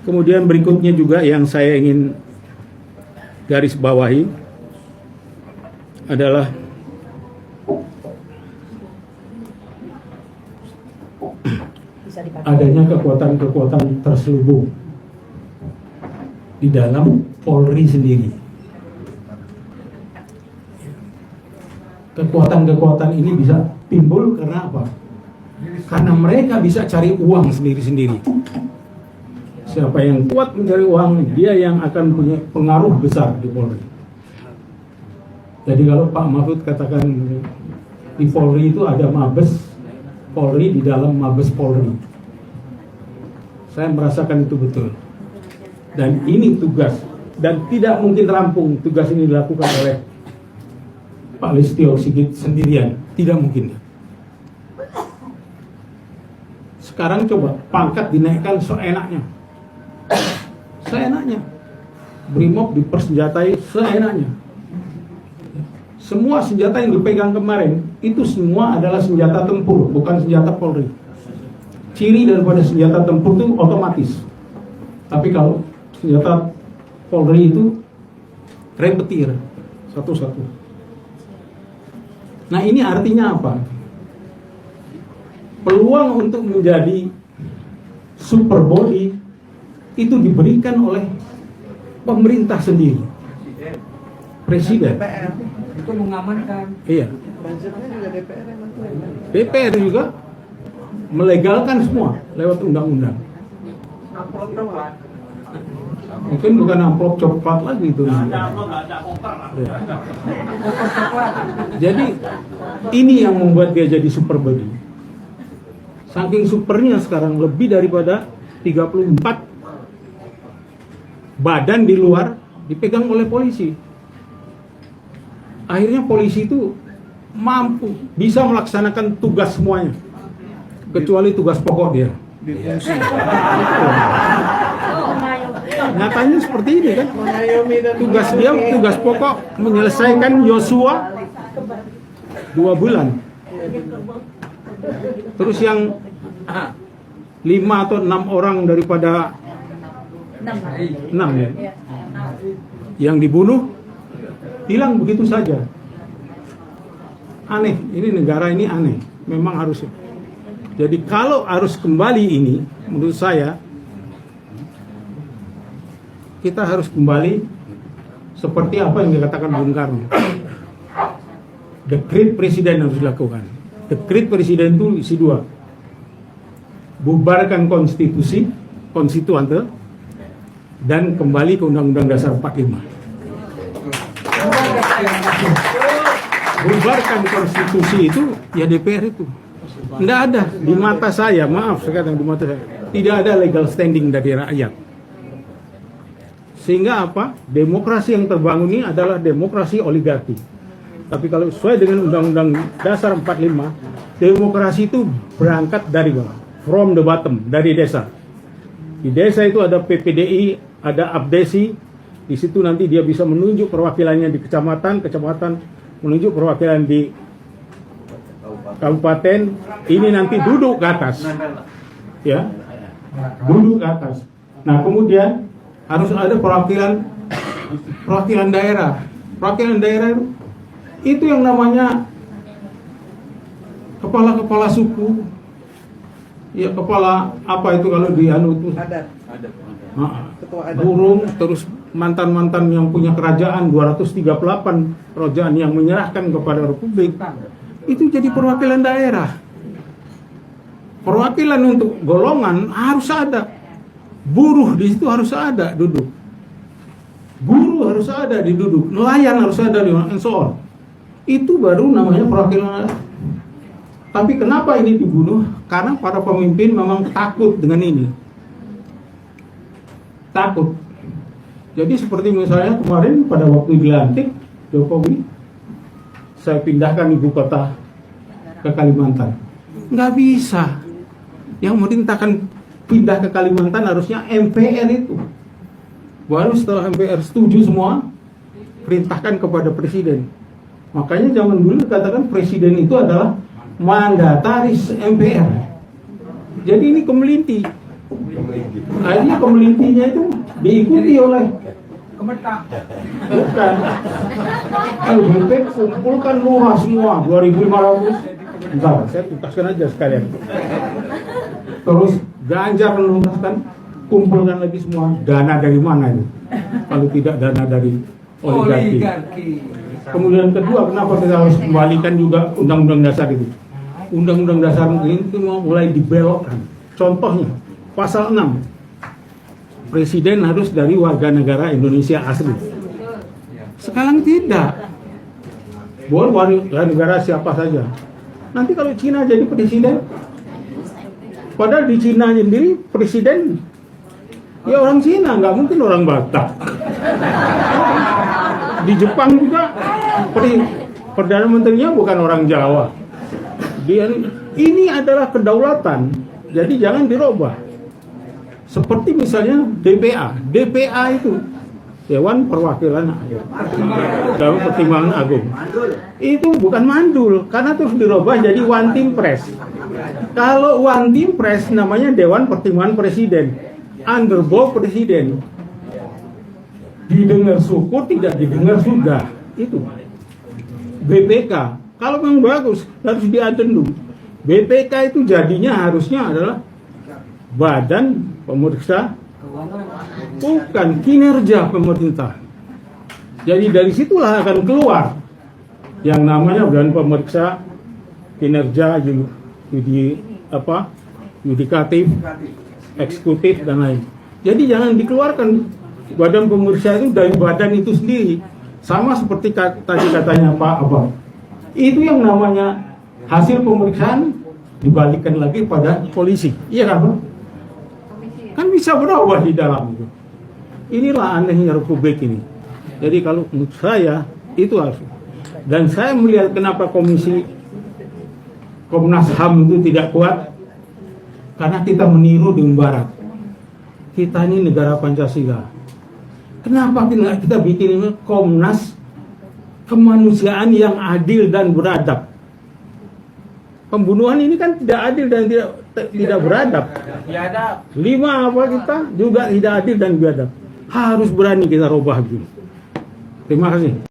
Kemudian berikutnya juga yang saya ingin garis bawahi adalah adanya kekuatan-kekuatan terselubung di dalam Polri sendiri. Kekuatan-kekuatan ini bisa timbul karena apa? Karena mereka bisa cari uang sendiri-sendiri. Siapa yang kuat mencari uang, dia yang akan punya pengaruh besar di Polri. Jadi kalau Pak Mahfud katakan di Polri itu ada Mabes Polri di dalam Mabes Polri, saya merasakan itu betul. Dan ini tugas, dan tidak mungkin rampung tugas ini dilakukan oleh Pak Listio Sigit sendirian, tidak mungkin. Sekarang coba pangkat dinaikkan seenaknya, Brimob dipersenjatai seenaknya. Semua senjata yang dipegang kemarin itu semua adalah senjata tempur, bukan senjata Polri. Ciri daripada senjata tempur itu otomatis. Tapi kalau senjata Polri itu repetir satu-satu. Nah, ini artinya apa? Peluang untuk menjadi super body itu diberikan oleh pemerintah sendiri, Presiden. DPR itu mengamankan. Iya. Budgetnya juga DPR yang nentuin. DPR juga melegalkan semua lewat undang-undang. Amplop doang. Mungkin bukan amplop coklat lagi itu. Ya. Jadi ini yang membuat dia jadi super body. Saking supernya sekarang lebih daripada 34 badan di luar dipegang oleh polisi. Akhirnya polisi itu mampu bisa melaksanakan tugas semuanya, kecuali tugas pokok dia. Nyatanya seperti ini kan. Tugas dia, tugas pokok menyelesaikan Yosua 2 bulan. Terus yang 5 atau 6 orang daripada 6 ya, yang dibunuh hilang begitu saja. Aneh, ini negara ini aneh. Memang harus. Jadi kalau harus kembali ini, menurut saya kita harus kembali seperti apa yang dikatakan Bung Karno. Dekret presiden harus dilakukan. Dekret presiden itu isi 2. Bubarkan konstitusi, konstituante, dan kembali ke Undang-Undang Dasar 45. Bubarkan konstitusi itu ya DPR itu. Tidak ada di mata saya, maaf sekarang di mata saya, tidak ada legal standing dari rakyat. Sehingga apa? Demokrasi yang terbangun ini adalah demokrasi oligarki. Tapi kalau sesuai dengan Undang-Undang Dasar 45, demokrasi itu berangkat dari bawah, from the bottom, dari desa. Di desa itu ada PPDI, ada abdesi. Di situ nanti dia bisa menunjuk perwakilannya di kecamatan, menunjuk perwakilan di kabupaten. Ini nanti duduk ke atas, ya, duduk ke atas. Nah, kemudian harus ada perwakilan daerah. Perwakilan daerah itu yang namanya kepala suku, ya, kepala apa itu kalau di anu itu Adat. burung, terus mantan-mantan yang punya kerajaan 238 kerajaan yang menyerahkan kepada republik, itu jadi perwakilan daerah. Perwakilan untuk golongan harus ada. Buruh di situ harus ada duduk. Guru harus ada di duduk. Nelayan harus ada di so. Itu baru namanya perwakilan. Tapi kenapa ini dibunuh? Karena para pemimpin memang takut dengan ini. Takut. Jadi seperti misalnya kemarin pada waktu dilantik Jokowi, saya pindahkan ibu kota ke Kalimantan. Nggak bisa. Yang merintahkan pindah ke Kalimantan harusnya MPR itu. Baru setelah MPR setuju semua, perintahkan kepada presiden. Makanya zaman dulu katakan presiden itu adalah mandataris MPR. Jadi ini kemelinti. Akhirnya pemelitinya itu diikuti oleh Kementak. bukan LBP kumpulkan luas semua 2.500. Bentar, saya tuntaskan aja sekalian. Terus Ganjar menuntaskan, kumpulkan lagi semua. Dana dari mana ini? Kalau tidak dana dari oligarki. Kemudian kedua, kenapa kita harus kembalikan juga undang-undang dasar itu? Undang-undang dasar itu mau mulai dibelokkan. Contohnya, pasal 6. Presiden harus dari warga negara Indonesia asli. Sekarang tidak. Boleh warga negara siapa saja. Nanti kalau Cina jadi presiden, padahal di Cina sendiri presiden ya orang Cina, nggak mungkin orang Batak. Di Jepang juga perdana menterinya bukan orang Jawa. Ini adalah kedaulatan, jadi jangan dirubah. Seperti misalnya DPA itu Dewan Perwakilan Dalam Pertimbangan Agung. Itu bukan mandul, karena terus dirubah jadi One Team Press. Kalau One Team Press namanya Dewan Pertimbangan Presiden, under bawah Presiden. Didengar syukur, tidak didengar sudah. Itu BPK. Kalau memang bagus harus diadendum. BPK itu jadinya harusnya adalah Badan Pemeriksa, bukan kinerja pemerintah. Jadi dari situlah akan keluar yang namanya Badan Pemeriksa Kinerja, yudikatif, eksekutif dan lain. Jadi jangan dikeluarkan Badan Pemeriksa itu dari badan itu sendiri. Sama seperti tadi katanya Pak Abang. Itu yang namanya hasil pemeriksaan dibalikkan lagi pada polisi. Iya kan, Pak? Kan bisa berubah di dalam itu. Inilah anehnya Republik ini. Jadi kalau menurut saya itu harus. Dan saya melihat kenapa Komnas HAM itu tidak kuat, karena kita meniru dengan Barat. Kita ini negara Pancasila. Kenapa kita bikin Komnas kemanusiaan yang adil dan beradab? Pembunuhan ini kan tidak adil dan tidak beradab. 5 apa kita juga tidak adil dan beradab. Harus berani kita rubah gitu. Terima kasih.